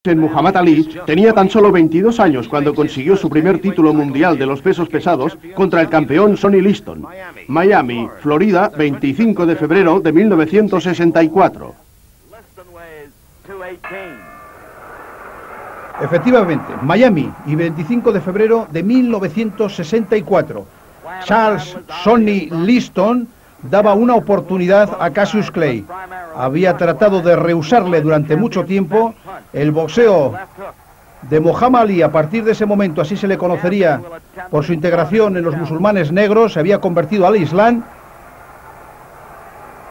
En Muhammad Ali tenía tan solo 22 años cuando consiguió su primer título mundial de los pesos pesados contra el campeón Sonny Liston. Miami, Florida, 25 de febrero de 1964. Efectivamente, Miami y 25 de febrero de 1964. Charles Sonny Liston daba una oportunidad a Cassius Clay. Había tratado de rehusarle durante mucho tiempo. El boxeo de Muhammad Ali, a partir de ese momento, así se le conocería por su integración en los musulmanes negros, se había convertido al Islam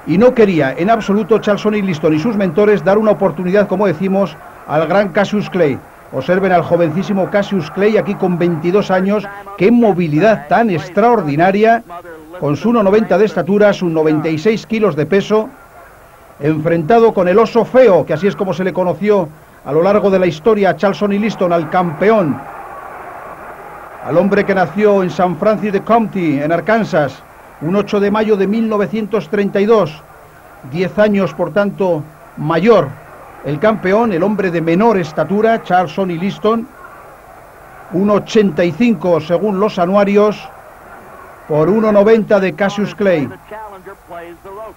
y no quería en absoluto Charles Sonny Liston y sus mentores dar una oportunidad, como decimos, al gran Cassius Clay. Observen al jovencísimo Cassius Clay aquí con 22 años, qué movilidad tan extraordinaria, con su 1,90 de estatura, sus 96 kilos de peso, enfrentado con el oso feo, que así es como se le conoció a lo largo de la historia a Charles Sonny Liston, al campeón, al hombre que nació en San Francis de County, en Arkansas, un 8 de mayo de 1932, 10 años por tanto mayor el campeón, el hombre de menor estatura, Charles Sonny Liston, 1,85 según los anuarios, por 1,90 de Cassius Clay.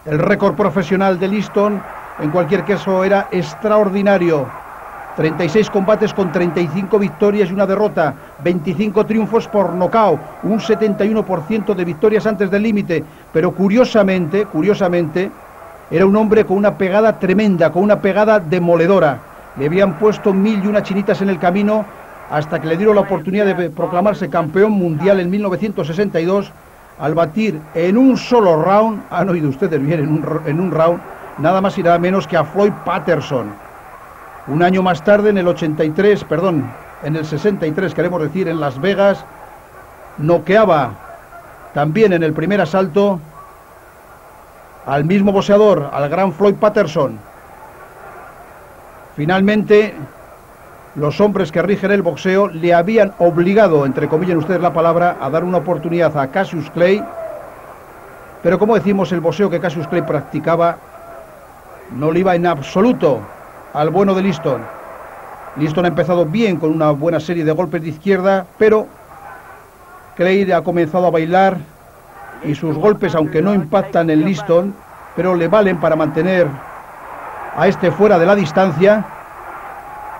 El récord profesional de Liston, en cualquier caso, era extraordinario. 36 combates con 35 victorias y una derrota, 25 triunfos por nocaut, un 71% de victorias antes del límite, pero curiosamente, era un hombre con una pegada tremenda, con una pegada demoledora. Le habían puesto 1001 chinitas en el camino hasta que le dieron la oportunidad de proclamarse campeón mundial en 1962 al batir en un solo round, han oído ustedes bien, en un round, nada más y nada menos que a Floyd Patterson. Un año más tarde, en el 63, queremos decir, en Las Vegas, noqueaba también en el primer asalto al mismo boxeador, al gran Floyd Patterson. Finalmente, los hombres que rigen el boxeo le habían obligado, entre comillas ustedes la palabra, a dar una oportunidad a Cassius Clay, pero como decimos, el boxeo que Cassius Clay practicaba no le iba en absoluto al bueno de Liston. Liston ha empezado bien con una buena serie de golpes de izquierda, pero Clay ha comenzado a bailar y sus golpes, aunque no impactan en Liston, pero le valen para mantener a este fuera de la distancia.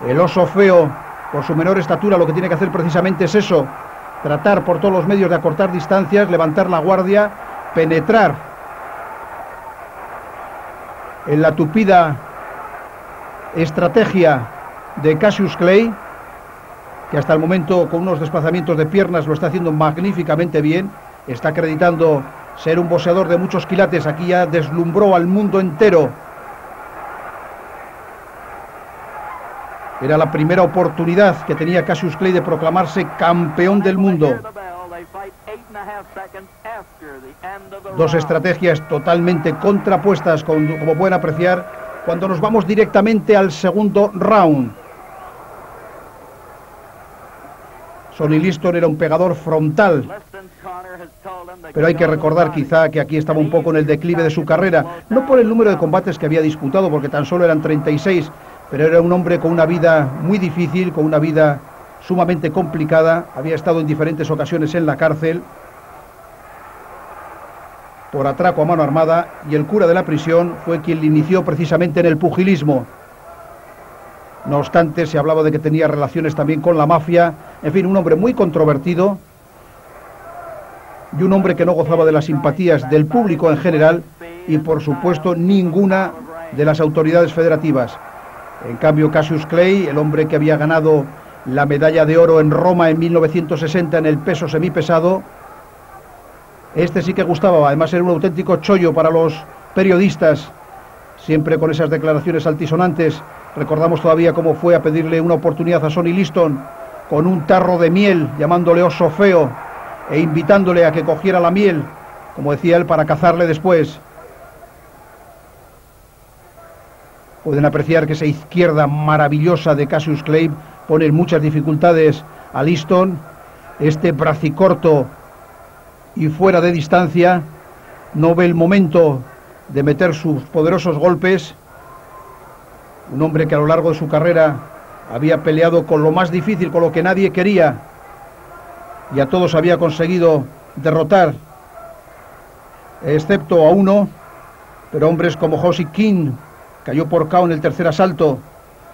El oso feo, por su menor estatura, lo que tiene que hacer precisamente es eso, tratar por todos los medios de acortar distancias, levantar la guardia, penetrar en la tupida estrategia de Cassius Clay, que hasta el momento con unos desplazamientos de piernas lo está haciendo magníficamente bien, está acreditando ser un boxeador de muchos quilates, aquí ya deslumbró al mundo entero. Era la primera oportunidad que tenía Cassius Clay de proclamarse campeón del mundo. Dos estrategias totalmente contrapuestas, como pueden apreciar, cuando nos vamos directamente al segundo round. Sonny Liston era un pegador frontal, pero hay que recordar quizá que aquí estaba un poco en el declive de su carrera, no por el número de combates que había disputado, porque tan solo eran 36, pero era un hombre con una vida muy difícil, con una vida sumamente complicada, había estado en diferentes ocasiones en la cárcel por atraco a mano armada, y el cura de la prisión fue quien le inició precisamente en el pugilismo. No obstante, se hablaba de que tenía relaciones también con la mafia, en fin, un hombre muy controvertido y un hombre que no gozaba de las simpatías del público en general y, por supuesto, ninguna de las autoridades federativas. En cambio, Cassius Clay, el hombre que había ganado la medalla de oro en Roma en 1960 en el peso semipesado, este sí que gustaba, además era un auténtico chollo para los periodistas, siempre con esas declaraciones altisonantes. Recordamos todavía cómo fue a pedirle una oportunidad a Sonny Liston con un tarro de miel, llamándole oso feo e invitándole a que cogiera la miel, como decía él, para cazarle después. Pueden apreciar que esa izquierda maravillosa de Cassius Clay pone en muchas dificultades a Liston. Este bracicorto y fuera de distancia no ve el momento de meter sus poderosos golpes. Un hombre que a lo largo de su carrera Había peleado con lo más difícil, con lo que nadie quería, y a todos había conseguido derrotar, excepto a uno, pero hombres como Josie King cayó por KO en el tercer asalto.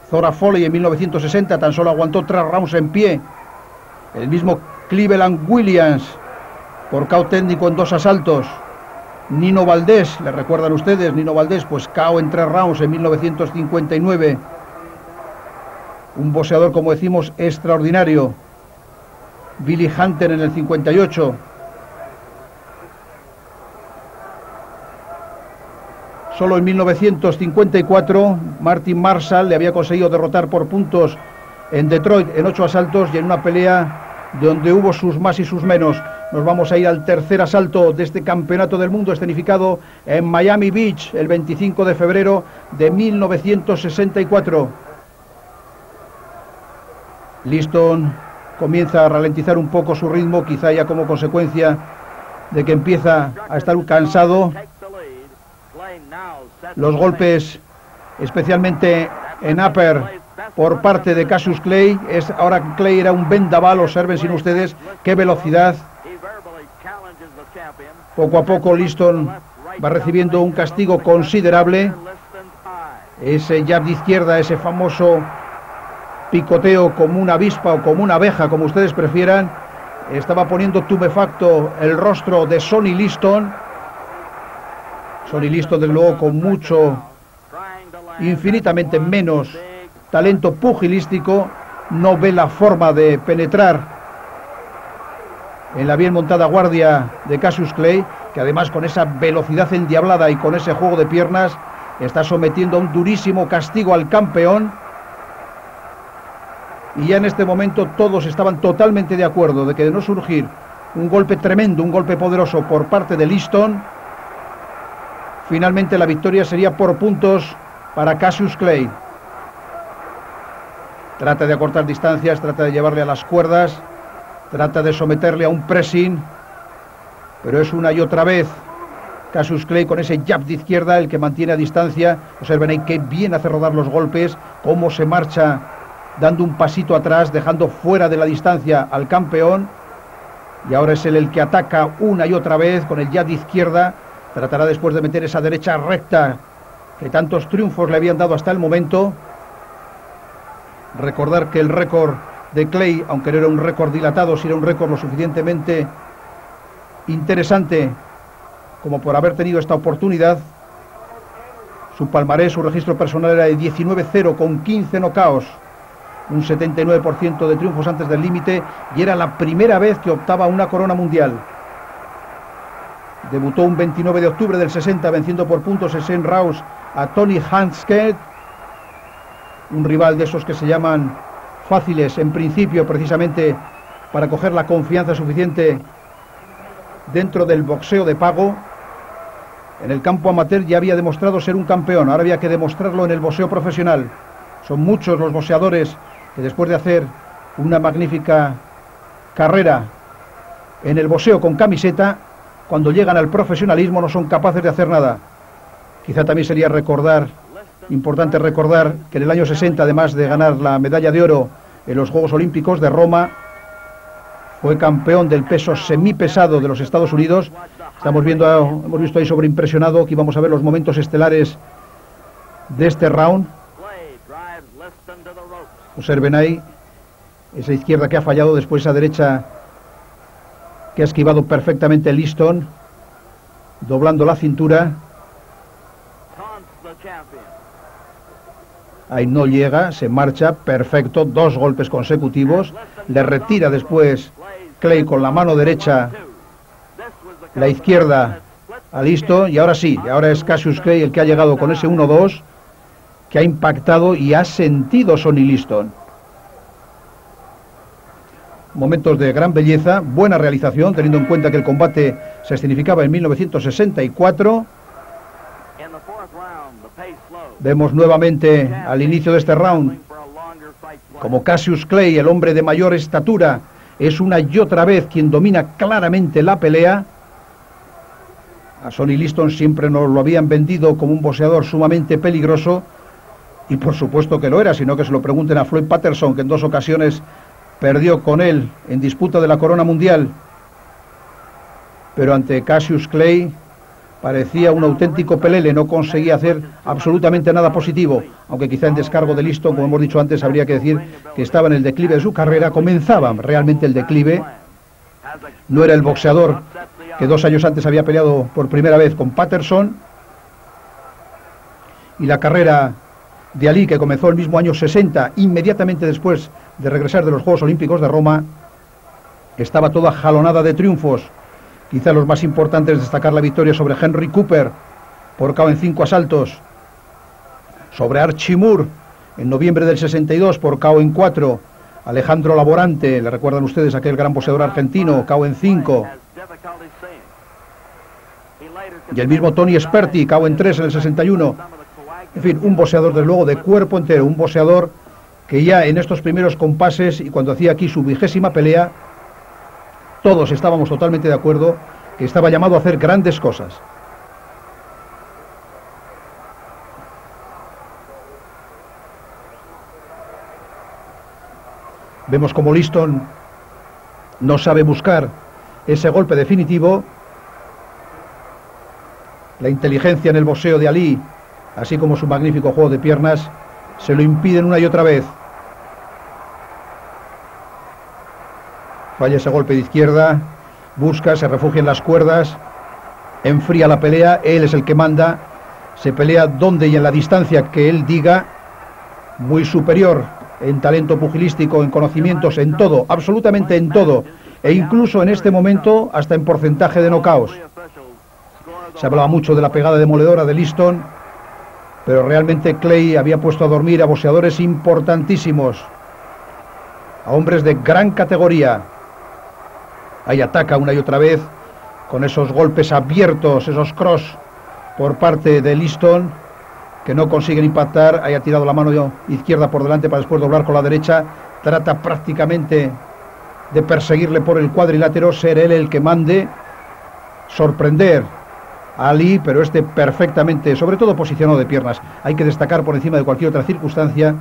Zora Foley en 1960 tan solo aguantó 3 rounds en pie. El mismo Cleveland Williams por KO técnico en 2 asaltos. Nino Valdés, ¿le recuerdan ustedes? Nino Valdés, pues KO en 3 rounds en 1959. Un boxeador, como decimos, extraordinario. Billy Hunter en el 58. Solo en 1954 Martin Marshall le había conseguido derrotar por puntos en Detroit en 8 asaltos y en una pelea donde hubo sus más y sus menos. Nos vamos a ir al tercer asalto de este campeonato del mundo escenificado en Miami Beach el 25 de febrero de 1964. Liston comienza a ralentizar un poco su ritmo, quizá ya como consecuencia de que empieza a estar cansado. Los golpes, especialmente en upper por parte de Cassius Clay, ahora Clay era un vendaval. Observen sin ustedes qué velocidad. Poco a poco Liston va recibiendo un castigo considerable. Ese jab de izquierda, ese famoso picoteo como una avispa o como una abeja, como ustedes prefieran, estaba poniendo tumefacto el rostro de Sonny Liston. Sonny Liston, desde luego, con infinitamente menos talento pugilístico, no ve la forma de penetrar en la bien montada guardia de Cassius Clay, que además con esa velocidad endiablada y con ese juego de piernas está sometiendo a un durísimo castigo al campeón. Y ya en este momento todos estaban totalmente de acuerdo de que de no surgir un golpe tremendo, un golpe poderoso por parte de Liston, finalmente la victoria sería por puntos para Cassius Clay. Trata de acortar distancias, trata de llevarle a las cuerdas, trata de someterle a un pressing, pero es una y otra vez Cassius Clay con ese jab de izquierda el que mantiene a distancia. Observen ahí qué bien hace rodar los golpes, cómo se marcha dando un pasito atrás, dejando fuera de la distancia al campeón. Y ahora es él el que ataca una y otra vez con el jab de izquierda. Tratará después de meter esa derecha recta que tantos triunfos le habían dado hasta el momento. Recordar que el récord de Clay, aunque no era un récord dilatado, sí era un récord lo suficientemente interesante como por haber tenido esta oportunidad. Su palmarés, su registro personal era de 19-0 con 15 knockouts, un 79% de triunfos antes del límite, y era la primera vez que optaba a una corona mundial. Debutó un 29 de octubre del 60 venciendo por puntos en 6 rounds a Tony Hanscott, un rival de esos que se llaman fáciles en principio, precisamente para coger la confianza suficiente dentro del boxeo de pago. En el campo amateur ya había demostrado ser un campeón, ahora había que demostrarlo en el boxeo profesional. Son muchos los boxeadores que después de hacer una magnífica carrera en el boxeo con camiseta, cuando llegan al profesionalismo no son capaces de hacer nada. Quizá también sería importante recordar que en el año 60, además de ganar la medalla de oro en los Juegos Olímpicos de Roma, fue campeón del peso semipesado de los Estados Unidos. Hemos visto ahí sobreimpresionado que íbamos a ver los momentos estelares de este round. Observen ahí esa izquierda que ha fallado, después esa derecha que ha esquivado perfectamente Liston, doblando la cintura. Ahí no llega, se marcha, perfecto, 2 golpes consecutivos. Le retira después Clay con la mano derecha la izquierda a Liston, y ahora sí, ahora es Cassius Clay el que ha llegado con ese 1-2 que ha impactado y ha sentido Sonny Liston. Momentos de gran belleza, buena realización, teniendo en cuenta que el combate se escenificaba en 1964. Vemos nuevamente al inicio de este round como Cassius Clay, el hombre de mayor estatura, es una y otra vez quien domina claramente la pelea. A Sonny Liston siempre nos lo habían vendido como un boxeador sumamente peligroso, y por supuesto que lo era, sino que se lo pregunten a Floyd Patterson, que en 2 ocasiones perdió con él en disputa de la corona mundial. Pero ante Cassius Clay parecía un auténtico pelele, no conseguía hacer absolutamente nada positivo, aunque quizá en descargo de Liston, como hemos dicho antes, habría que decir que estaba en el declive de su carrera, comenzaba realmente el declive. No era el boxeador que 2 años antes había peleado por primera vez con Patterson, y la carrera de Ali, que comenzó el mismo año 60, inmediatamente después de regresar de los Juegos Olímpicos de Roma, estaba toda jalonada de triunfos. Quizá los más importantes, destacar la victoria sobre Henry Cooper por KO en 5 asaltos, sobre Archie Moore en noviembre del 62 por KO en 4, Alejandro Laborante, le recuerdan ustedes aquel gran boxeador argentino, KO en 5, y el mismo Tony Sperti, KO en 3 en el 61. En fin, un boxeador desde luego de cuerpo entero, un boxeador que ya en estos primeros compases y cuando hacía aquí su 20ª pelea, todos estábamos totalmente de acuerdo que estaba llamado a hacer grandes cosas. Vemos como Liston no sabe buscar ese golpe definitivo. La inteligencia en el boxeo de Ali, así como su magnífico juego de piernas, se lo impiden una y otra vez. Falla ese golpe de izquierda, busca, se refugia en las cuerdas, enfría la pelea, él es el que manda, se pelea donde y en la distancia que él diga, muy superior en talento pugilístico, en conocimientos, en todo, absolutamente en todo, e incluso en este momento hasta en porcentaje de knockouts. Se hablaba mucho de la pegada demoledora de Liston, pero realmente Clay había puesto a dormir a boxeadores importantísimos, a hombres de gran categoría. Ahí ataca una y otra vez con esos golpes abiertos, esos cross por parte de Liston, que no consiguen impactar. Ahí ha tirado la mano izquierda por delante para después doblar con la derecha. Trata prácticamente de perseguirle por el cuadrilátero, ser él el que mande, sorprender a Ali, pero este perfectamente, sobre todo posicionado de piernas. Hay que destacar por encima de cualquier otra circunstancia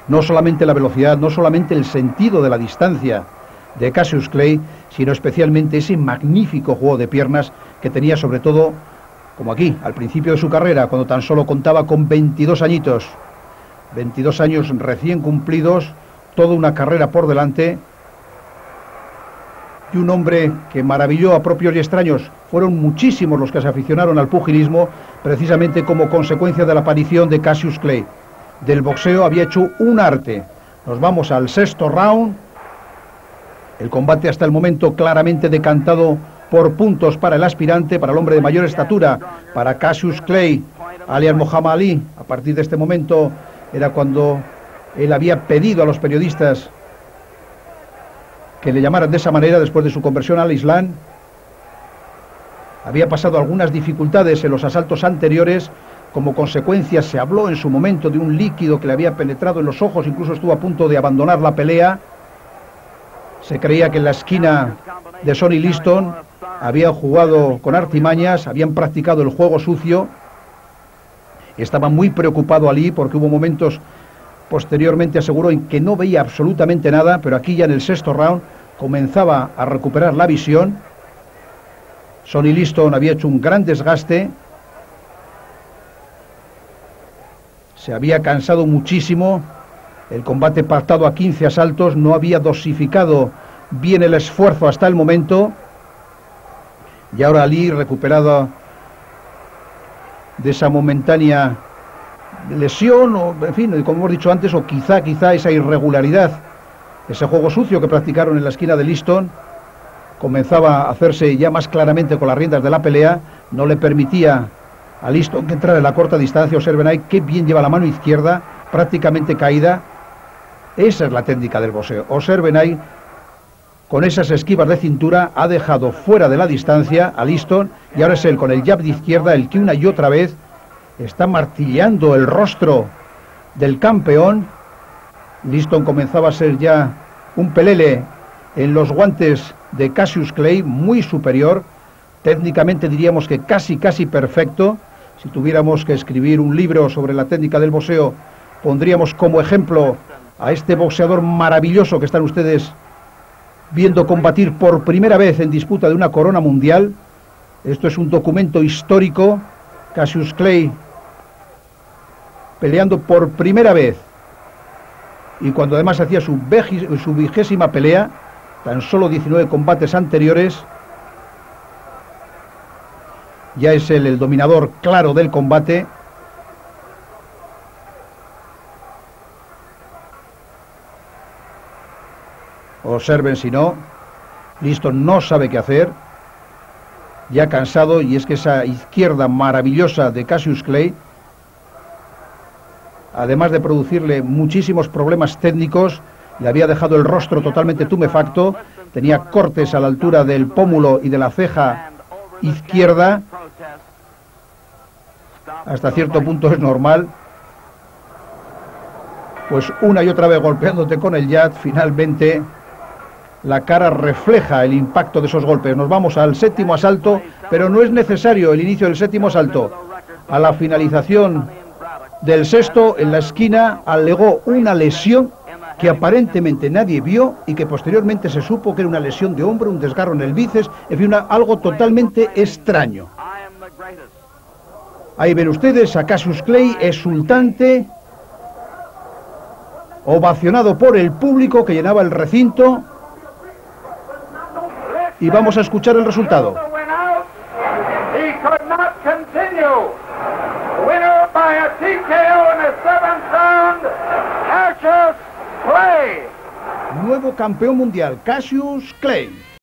no solamente la velocidad, no solamente el sentido de la distancia de Cassius Clay, sino especialmente ese magnífico juego de piernas que tenía, sobre todo, como aquí, al principio de su carrera, cuando tan solo contaba con 22 añitos, 22 años recién cumplidos, toda una carrera por delante, y un hombre que maravilló a propios y extraños. Fueron muchísimos los que se aficionaron al pugilismo, precisamente como consecuencia de la aparición de Cassius Clay. Del boxeo había hecho un arte. Nos vamos al 6º round. El combate hasta el momento claramente decantado por puntos para el aspirante, para el hombre de mayor estatura, para Cassius Clay, alias Muhammad Ali. A partir de este momento era cuando él había pedido a los periodistas que le llamaran de esa manera después de su conversión al Islam. Había pasado algunas dificultades en los asaltos anteriores. Como consecuencia se habló en su momento de un líquido que le había penetrado en los ojos, incluso estuvo a punto de abandonar la pelea. Se creía que en la esquina de Sonny Liston había jugado con artimañas, habían practicado el juego sucio. Estaba muy preocupado Ali porque hubo momentos, posteriormente aseguró, en que no veía absolutamente nada, pero aquí ya en el 6º round comenzaba a recuperar la visión. Sonny Liston había hecho un gran desgaste, se había cansado muchísimo. El combate pactado a 15 asaltos no había dosificado bien el esfuerzo hasta el momento. Y ahora Ali, recuperado de esa momentánea lesión, o en fin, como hemos dicho antes, o quizá esa irregularidad, ese juego sucio que practicaron en la esquina de Liston, comenzaba a hacerse ya más claramente con las riendas de la pelea. No le permitía a Liston que entrara en la corta distancia. Observen ahí qué bien lleva la mano izquierda, prácticamente caída. Esa es la técnica del boxeo. Observen ahí, con esas esquivas de cintura, ha dejado fuera de la distancia a Liston, y ahora es él con el jab de izquierda el que una y otra vez está martillando el rostro del campeón. Liston comenzaba a ser ya un pelele en los guantes de Cassius Clay, muy superior, técnicamente diríamos que casi perfecto, Si tuviéramos que escribir un libro sobre la técnica del boxeo, pondríamos como ejemplo a este boxeador maravilloso que están ustedes viendo combatir por primera vez en disputa de una corona mundial. Esto es un documento histórico. Cassius Clay peleando por primera vez, y cuando además hacía su 20ª pelea, tan solo 19 combates anteriores. Ya es él el dominador claro del combate. Observen si no, Liston no sabe qué hacer, ya cansado, y es que esa izquierda maravillosa de Cassius Clay, además de producirle muchísimos problemas técnicos, le había dejado el rostro totalmente tumefacto, tenía cortes a la altura del pómulo y de la ceja izquierda. Hasta cierto punto es normal, pues una y otra vez golpeándote con el jab, finalmente la cara refleja el impacto de esos golpes. Nos vamos al 7º asalto, pero no es necesario el inicio del 7º asalto. A la finalización del 6º, en la esquina, alegó una lesión que aparentemente nadie vio y que posteriormente se supo que era una lesión de hombro, un desgarro en el bíceps, en fin, algo totalmente extraño. Ahí ven ustedes a Cassius Clay exultante, ovacionado por el público que llenaba el recinto, y vamos a escuchar el resultado. Nuevo campeón mundial, Cassius Clay.